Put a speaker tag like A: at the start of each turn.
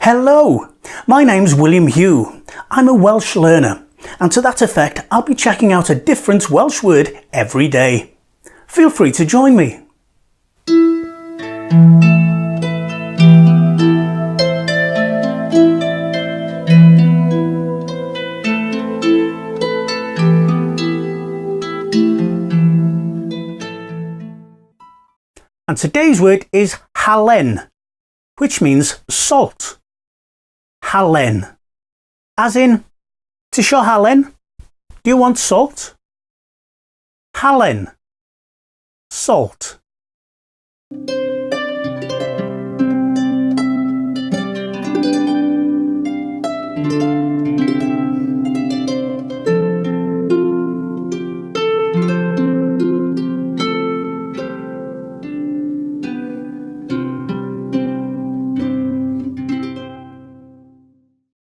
A: Hello, my name's William Hugh. I'm a Welsh learner, and to that effect I'll be checking out a different Welsh word every day. Feel free to join me. And today's word is halen, which means salt. Halen. As in, tisio halen? Do you want salt? Halen. Salt.